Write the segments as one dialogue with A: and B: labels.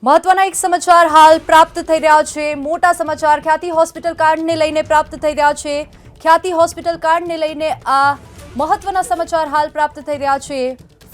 A: મહત્વના એક સમાચાર હાલ પ્રાપ્ત થઈ રહ્યા છે। મોટા સમાચાર ખ્યાતિ હોસ્પિટલ કાંડને લઈને પ્રાપ્ત થઈ રહ્યા છે। ખ્યાતિ હોસ્પિટલ કાંડને લઈને આ મહત્વના સમાચાર હાલ પ્રાપ્ત થઈ રહ્યા છે।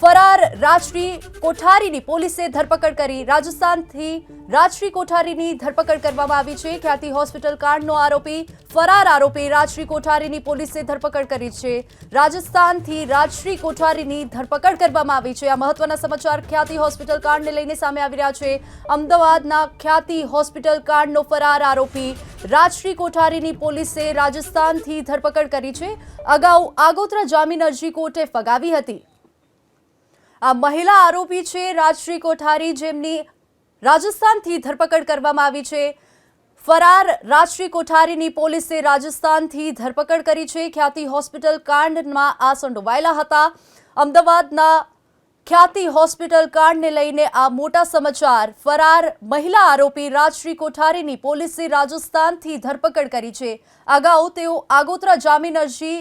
A: ફરાર રાજશ્રી કોઠારીની પોલીસે ધરપકડ કરી। રાજસ્થાનથી રાજશ્રી કોઠારીની ધરપકડ કરવામાં આવી છે। ખ્યાતિ હોસ્પિટલ કાંડનો આરોપી ફરાર આરોપી રાજશ્રી કોઠારીની પોલીસે ધરપકડ કરી છે। રાજસ્થાનથી રાજશ્રી કોઠારીની ધરપકડ કરવામાં આવી છે। આ મહત્વના સમાચાર ખ્યાતિ હોસ્પિટલ કાંડને લઈને સામે આવી રહ્યા છે। અમદાવાદના ખ્યાતિ હોસ્પિટલ કાંડનો ફરાર આરોપી રાજશ્રી કોઠારીની પોલીસે રાજસ્થાનથી ધરપકડ કરી છે। અગાઉ આગોતરા જામીન અરજી કોર્ટે ફગાવી હતી। આ મહિલા આરોપી છે રાજશ્રી કોઠારી, જેમની રાજસ્થાનથી ધરપકડ કરવામાં આવી છે। ફરાર રાજશ્રી કોઠારીની પોલીસે રાજસ્થાનથી ધરપકડ કરી છે। ખ્યાતિ હોસ્પિટલ કાંડમાં આ સંડોવાયેલા હતા। અમદાવાદના ખ્યાતિ હોસ્પિટલ કાંડને લઈને આ મોટા સમાચાર। ફરાર મહિલા આરોપી રાજશ્રી કોઠારીની પોલીસે રાજસ્થાનથી ધરપકડ કરી છે। અગાઉ તેઓ આગોતરા જામીન અરજી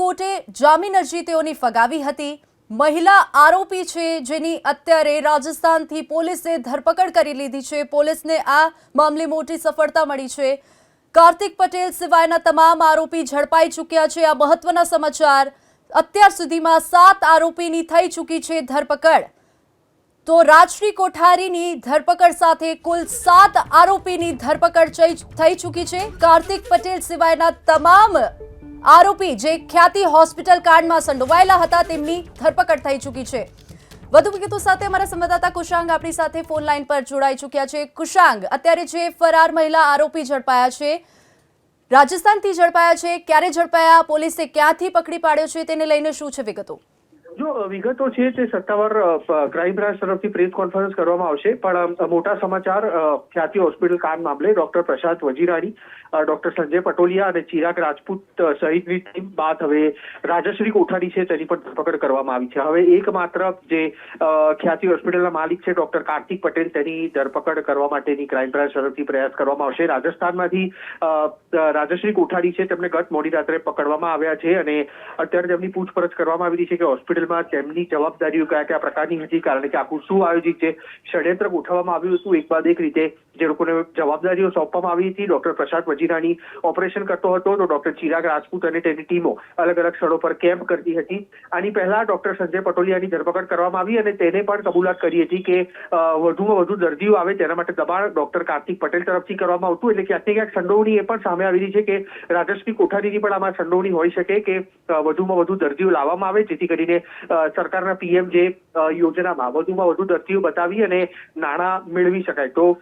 A: કોર્ટે જામીન અરજી તેઓની ફગાવી હતી। મહિલા આરોપી છે જેની અત્યારે રાજસ્થાનથી પોલીસે ધરપકડ કરી લીધી છે। પોલીસને આ મામલે મોટી સફળતા મળી છે। કાર્તિક પટેલ સિવાયના તમામ આરોપી ઝડપાઈ ચૂક્યા છે। આ મહત્વના સમાચાર। અત્યાર સુધીમાં 7 આરોપીની થઈ ચૂકી છે ધરપકડ। તો રાજશ્રી કોઠારીની ધરપકડ સાથે કુલ 7 આરોપીની ધરપકડ થઈ ચૂકી છે। કાર્તિક પટેલ સિવાયના તમામ આરોપી જે ખ્યાતિ હોસ્પિટલ કાંડમાં સંડોવાયેલા હતા તેમની ધરપકડ થઈ ચૂકી છે। વધુ વિગતો સાથે અમારા સંવાદદાતા કુશાંગ આપણી સાથે ફોન લાઈન પર જોડાઈ ચૂક્યા છે। કુશાંગ, અત્યારે જે ફરાર મહિલા આરોપી ઝડપાયા છે, રાજસ્થાનથી ઝડપાયા છે, ક્યારે ઝડપાયા, પોલીસે ક્યાંથી પકડી પાડ્યો છે, તેને લઈને શું છે વિગતો?
B: જો વિગતો છે તે સત્તાવાર ક્રાઇમ બ્રાન્ચ તરફથી પ્રેસ કોન્ફરન્સ કરવામાં આવશે, પણ મોટા સમાચાર ખ્યાતિ હોસ્પિટલ કાંડ મામલે ડોક્ટર પ્રશાંત વજીરાણી, ડોક્ટર સંજય પટોલિયા અને ચિરાગ રાજપૂત સહિતની ટીમ બાદ હવે રાજશ્રી કોઠારી છે તેની પણ ધરપકડ કરવામાં આવી છે। હવે એકમાત્ર જે ખ્યાતિ હોસ્પિટલના માલિક છે ડોક્ટર કાર્તિક પટેલ, તેની ધરપકડ કરવા માટેની ક્રાઇમ બ્રાન્ચ તરફથી પ્રયાસ કરવામાં આવશે। રાજસ્થાનમાંથી રાજશ્રી કોઠારી છે તેમને ગત મોડી રાત્રે પકડવામાં આવ્યા છે અને અત્યારે તેમની પૂછપરછ કરવામાં આવી રહી છે કે હોસ્પિટલમાં તેમની જવાબદારીઓ કયા કયા પ્રકારની હતી, કારણ કે આખું શું આયોજિત છે, ષડયંત્ર ગોઠવવામાં આવ્યું હતું। એક બાદ એક રીતે જે લોકોને જવાબદારીઓ સોંપવામાં આવી હતી, ડોક્ટર પ્રશાંત વજીરાણી ઓપરેશન કરતો હતો તો ડોક્ટર ચિરાગ રાજપૂત અને તેની ટીમો અલગ અલગ સ્થળો પર કેમ્પ કરતી હતી। આની પહેલા ડોક્ટર સંજય પટોલિયાની ધરપકડ કરવામાં આવી અને તેને પણ કબૂલાત કરી હતી કે વધુમાં વધુ દર્દીઓ આવે તેના માટે દબાણ ડોક્ટર કાર્તિક પટેલ તરફથી કરવામાં આવતું। એટલે ક્યાંક ને ક્યાંક સંડોવણી એ પણ સામે આવી રહી છે કે રાજશ્રી કોઠારીની પણ આમાં સંડોવણી હોઈ શકે કે વધુમાં વધુ દર્દીઓ લાવવામાં આવે, જેથી કરીને સરકારના પીએમ જે યોજનામાં વધુમાં વધુ દર્દીઓ બતાવી અને નાણાં મેળવી શકાય। તો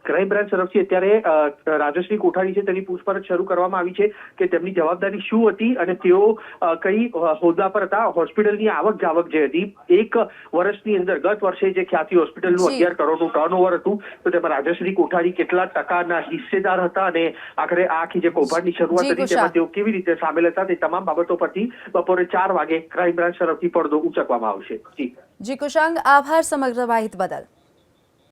B: ક્રાઇમ બ્રાન્ચ તરફથી અત્યારે રાજશ્રી કોઠારી છે તેની પૂછપરછ શરૂ કરવામાં આવી છે કે તેમની જવાબદારી શું હતી અને તેઓ કઈ હોદ્દા પર હતા। હોસ્પિટલની આવક જાવક જે હતી, એક વર્ષની અંદર ગત વર્ષે જે ખ્યાતિ હોસ્પિટલનું 11 કરોડનું ટર્નઓવર હતું, તો તેમાં રાજશ્રી કોઠારી કેટલા ટકાના હિસ્સેદાર હતા અને આખરે આખી જે કૌભાંડની શરૂઆત હતી તેમાં તેઓ કેવી રીતે સામેલ હતા, તે તમામ બાબતો પરથી બપોરે 4 વાગે ક્રાઇમ બ્રાન્ચ તરફથી પડદો ઉંચકવામાં આવશે।
A: જી કુશાંગ, આભાર સમગ્ર માહિતી બદલ।